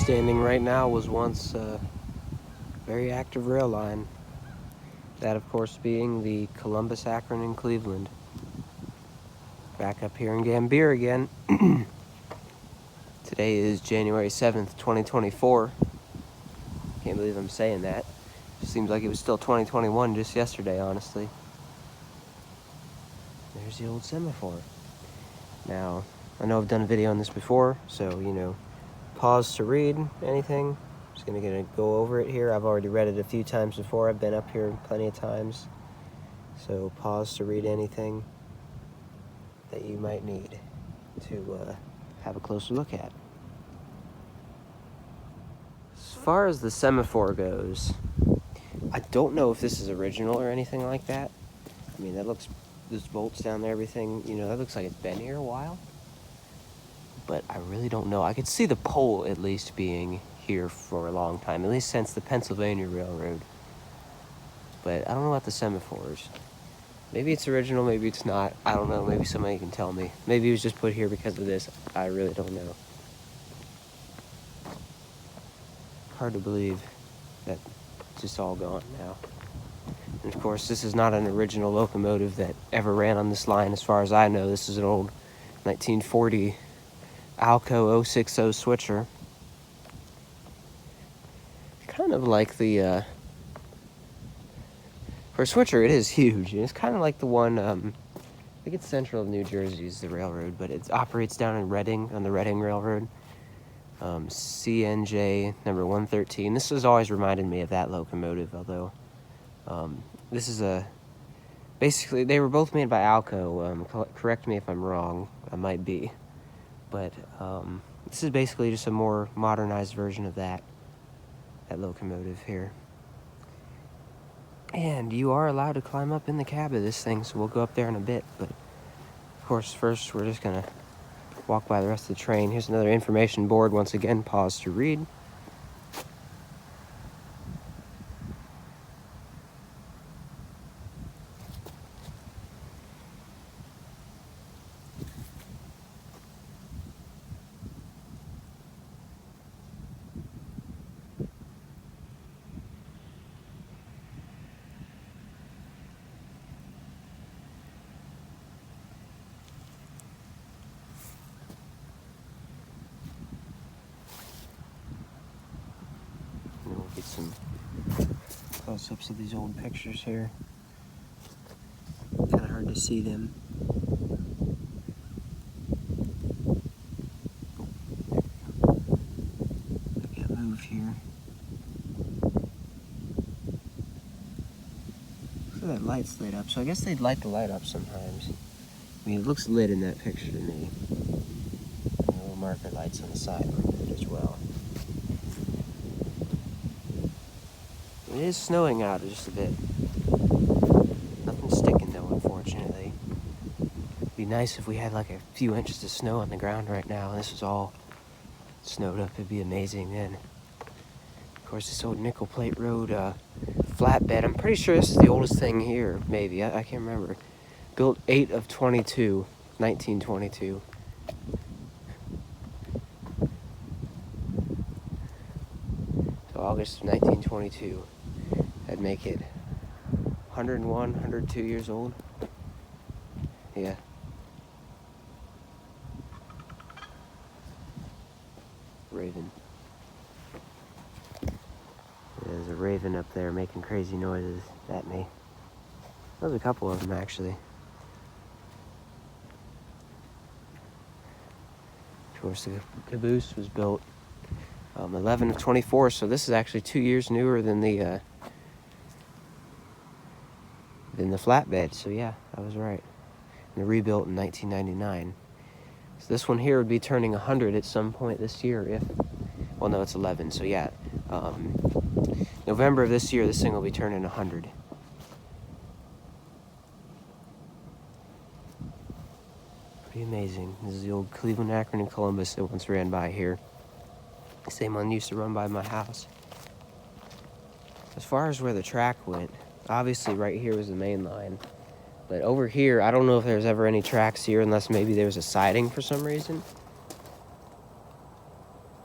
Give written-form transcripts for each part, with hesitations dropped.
standing right now was once a very active rail line. That, of course, being the Columbus, Akron, and Cleveland. Back up here in Gambier again. Today is January 7th, 2024. Can't believe I'm saying that. It seems like it was still 2021 just yesterday, honestly. There's the old semaphore. Now, I know I've done a video on this before, so, pause to read anything. Just gonna go over it here. I've already read it a few times before. I've been up here plenty of times. So pause to read anything that you might need to have a closer look at. As far as the semaphore goes, I don't know if this is original or anything like that. I mean, those bolts down there, everything, that looks like it's been here a while. But I really don't know. I could see the pole at least being here for a long time, at least since the Pennsylvania Railroad. But I don't know about the semaphores. Maybe it's original, maybe it's not. I don't know. Maybe somebody can tell me. Maybe it was just put here because of this. I really don't know. Hard to believe that it's just all gone now. And of course, this is not an original locomotive that ever ran on this line as far as I know. This is an old 1940 Alco 060 switcher. Kind of like the, for a switcher, it is huge. It's kind of like the one, I think it's central of New Jersey is the railroad, but it operates down in Reading, on the Reading Railroad. CNJ number 113. This has always reminded me of that locomotive, although this is basically, they were both made by Alco. Correct me if I'm wrong, I might be. But this is basically just a more modernized version of that locomotive here. And you are allowed to climb up in the cab of this thing, so we'll go up there in a bit. But, of course, first we're just going to walk by the rest of the train. Here's another information board. Once again, pause to read. We'll get some close-ups of these old pictures here. Kind of hard to see them. I can't move here. So that light's lit up, so I guess they'd light the light up sometimes. I mean, it looks lit in that picture to me. And the little marker lights on the side look lit as well. It is snowing out just a bit. Nothing's sticking though, unfortunately. It'd be nice if we had like a few inches of snow on the ground right now. This was all snowed up. It'd be amazing then. Of course, this old nickel plate road flatbed. I'm pretty sure this is the oldest thing here, maybe. I can't remember. Built 8 of 22, 1922. So August of 1922. That'd make it 101, 102 years old. Yeah. Raven. There's a raven up there making crazy noises at me. There's a couple of them, actually. Of course, the caboose was built 11 of 24, so this is actually 2 years newer than the flatbed. So yeah, I was right. And rebuilt in 1999. So this one here would be turning 100 at some point this year. Well, no, it's 11. So yeah, November of this year, this thing will be turning 100. Pretty amazing. This is the old Cleveland Akron and Columbus that once ran by here. The same one used to run by my house. As far as where the track went, obviously right here was the main line. But over here, I don't know if there's ever any tracks here unless maybe there was a siding for some reason.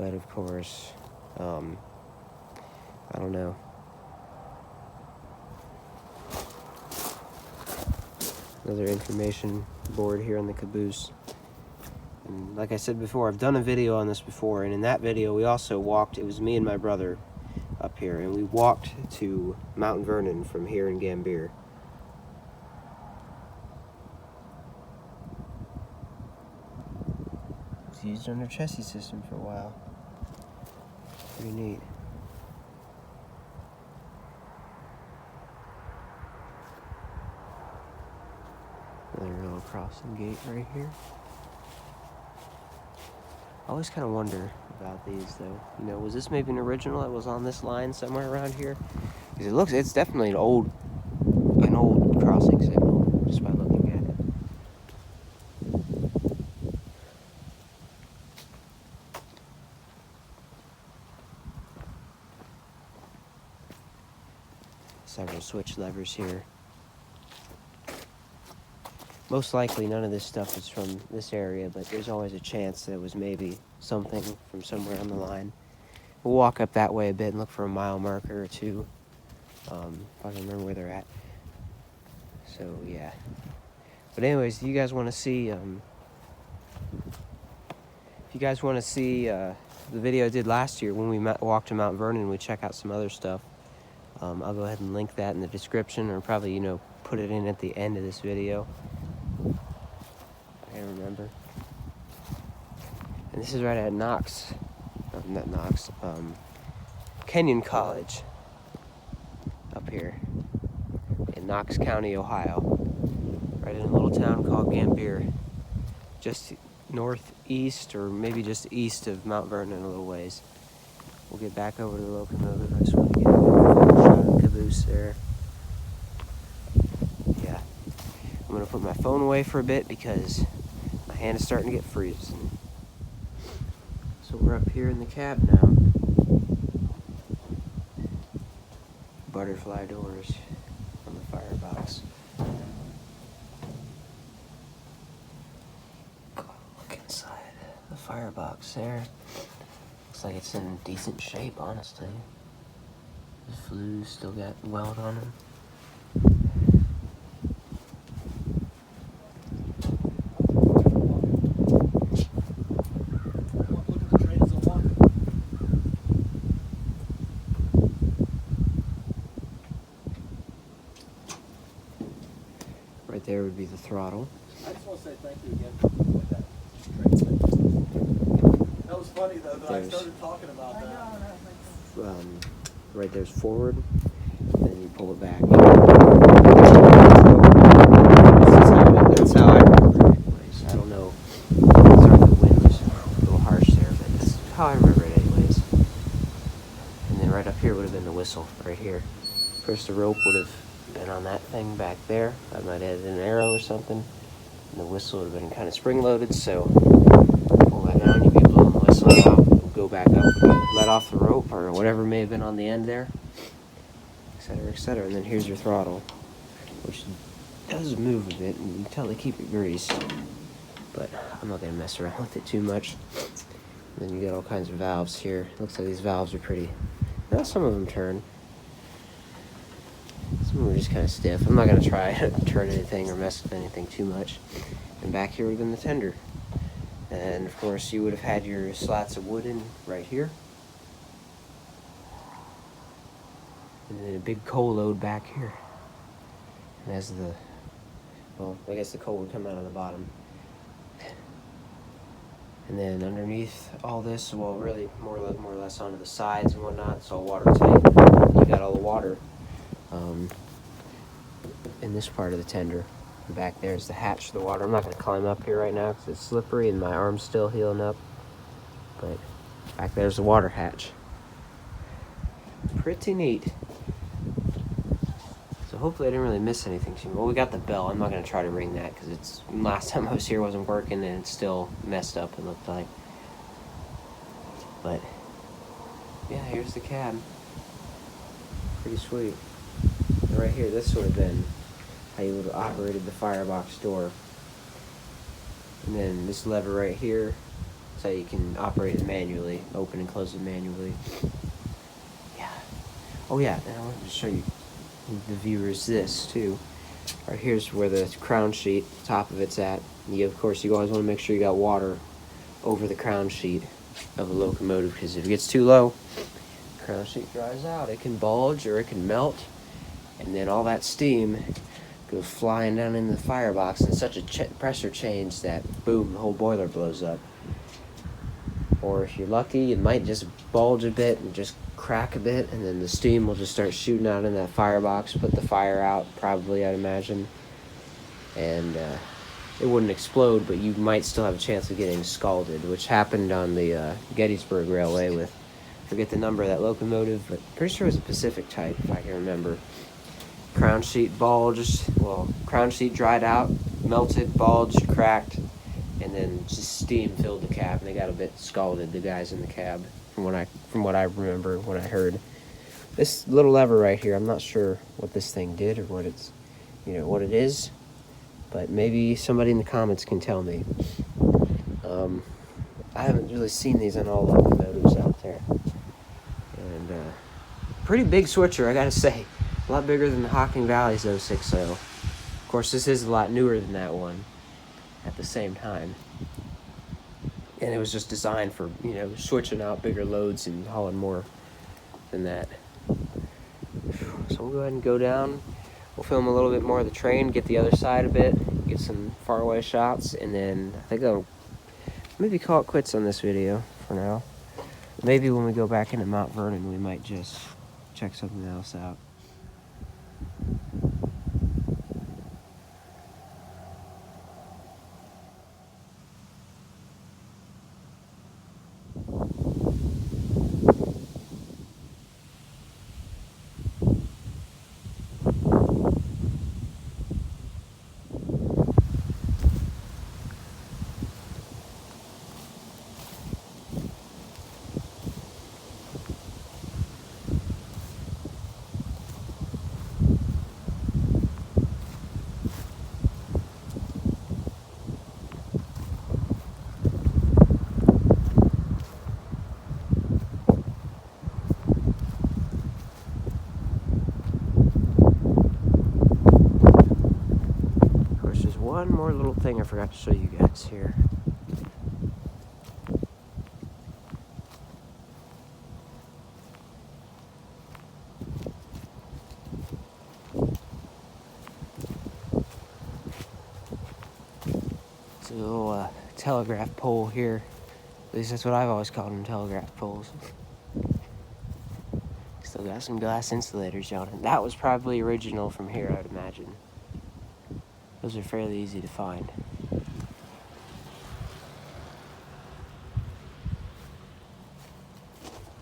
But of course, I don't know. Another information board here on the caboose. And like I said before, I've done a video on this before, and in that video we also walked, it was me and my brother up here, and we walked to Mount Vernon from here in Gambier. It's used on their chassis system for a while. Pretty neat. Another little crossing gate right here. I always kind of wonder about these, though. You know, was this maybe an original that was on this line somewhere around here? Because it's definitely an old crossing signal, just by looking at it. Several switch levers here. Most likely none of this stuff is from this area, but there's always a chance that it was maybe something from somewhere on the line. We'll walk up that way a bit and look for a mile marker or two, if I can remember where they're at. So yeah. But anyways, if you guys want to see, the video I did last year when we walked to Mount Vernon, we check out some other stuff. I'll go ahead and link that in the description, or probably, you know, put it in at the end of this video. I remember. And this is right at Kenyon College up here in Knox County, Ohio. Right in a little town called Gambier. Just northeast, or maybe just east of Mount Vernon a little ways. We'll get back over to the locomotive. I just want to get a shot of the caboose there. Yeah. I'm going to put my phone away for a bit because my hand is starting to get freezing. So we're up here in the cab now. Butterfly doors on the firebox. Look inside the firebox there. Looks like it's in decent shape, honestly. The flues still got weld on them. Right there would be the throttle. I just want to say thank you again for that train thing. That was funny though that I started talking about that. Right there's forward, and then you pull it back. That's how I remember it anyways. I don't know. Sorry, the wind was a little harsh there, but that's how I remember it anyways. And then right up here would have been the whistle, right here. First the rope would have been on that thing back there. I might have added an arrow or something. And the whistle would have been kind of spring-loaded, so pull that down, you'd be blowing the whistle out, go back up, let off the rope, or whatever may have been on the end there, etc., etc. And then here's your throttle, which does move a bit, and you can tell they keep it greased, but I'm not going to mess around with it too much. And then you got all kinds of valves here. Looks like these valves are pretty, well, some of them turn. Some of them are just kind of stiff. I'm not going to try to turn anything or mess with anything too much. And back here would have been the tender. And of course you would have had your slats of wood in right here. And then a big coal load back here. And as well, I guess the coal would come out of the bottom. And then underneath all this, well, really more or less onto the sides and whatnot, it's all watertight. You got all the water in this part of the tender. And back there's the hatch for the water. I'm not going to climb up here right now because it's slippery and my arm's still healing up. But back there's the water hatch. Pretty neat. So hopefully I didn't really miss anything too much. Well, we got the bell. I'm not going to try to ring that because it's last time I was here wasn't working and it's still messed up, it looked like. But yeah, here's the cab. Pretty sweet. And right here, this would have been how you would have operated the firebox door. And then this lever right here so you can operate it manually, open and close it manually. Yeah. Oh yeah, and I wanted to show you the viewers this too. Right here's where the crown sheet, top of it's at. Of course, you always want to make sure you got water over the crown sheet of a locomotive, because if it gets too low, the crown sheet dries out. It can bulge or it can melt, and then all that steam goes flying down into the firebox in such a pressure change that, boom, the whole boiler blows up. Or if you're lucky, it might just bulge a bit and just crack a bit, and then the steam will just start shooting out in that firebox, put the fire out, probably, I'd imagine. And it wouldn't explode, but you might still have a chance of getting scalded, which happened on the Gettysburg Railway with, I forget the number of that locomotive, but pretty sure it was a Pacific type, if I can remember. Crown sheet bulged, crown sheet dried out, melted, bulged, cracked, and then just steam filled the cab, and they got a bit scalded, the guys in the cab, from what I remember, what I heard. This little lever right here, I'm not sure what this thing did or what it's, what it is, but maybe somebody in the comments can tell me. I haven't really seen these on all locomotives out there. And pretty big switcher, I gotta say. A lot bigger than the Hocking Valley's 060. Of course, this is a lot newer than that one at the same time. And it was just designed for, switching out bigger loads and hauling more than that. So we'll go ahead and go down. We'll film a little bit more of the train, get the other side a bit, get some faraway shots, and then I think I'll maybe call it quits on this video for now. Maybe when we go back into Mount Vernon, we might just check something else out. One more little thing I forgot to show you guys here. It's a little telegraph pole here. At least that's what I've always called them, telegraph poles. Still got some glass insulators on it. That was probably original from here, I'd imagine. Those are fairly easy to find.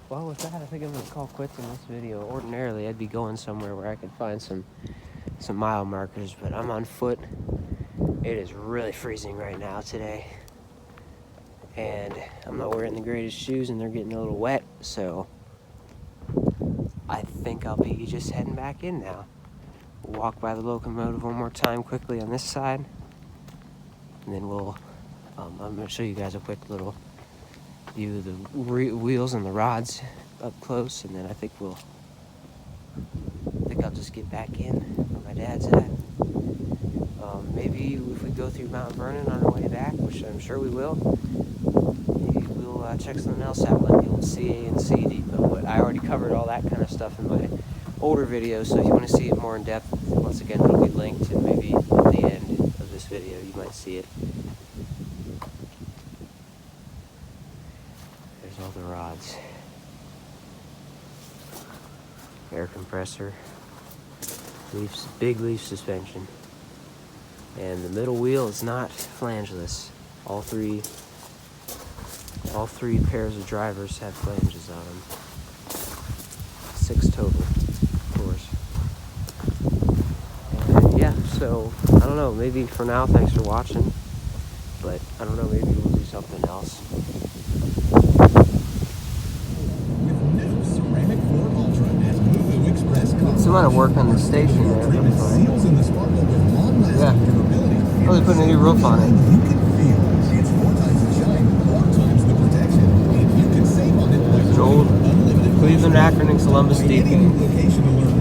Well, with that, I think I'm going to call quits on this video. Ordinarily, I'd be going somewhere where I could find some mile markers, but I'm on foot. It is really freezing right now today. And I'm not wearing the greatest shoes, and they're getting a little wet, so I think I'll be just heading back in now. Walk by the locomotive one more time quickly on this side, and then I'm going to show you guys a quick little view of the wheels and the rods up close, and then I think I'll just get back in where my dad's at. Maybe if we go through Mount Vernon on our way back, which I'm sure we will, maybe we'll check something else out, like the old CA and C depot. But I already covered all that kind of stuff in my older videos, so if you want to see it more in depth, once again, it'll be linked, and maybe at the end of this video you might see it. There's all the rods. Air compressor, big leaf suspension, and the middle wheel is not flangeless. All three pairs of drivers have flanges on them. 6 total. Yeah, so I don't know, maybe for now, thanks for watching, but I don't know, maybe we'll do something else. Some amount of work on the station there, looks like. Yeah, probably putting a new roof on it. old Cleveland, Akron, and Columbus depot.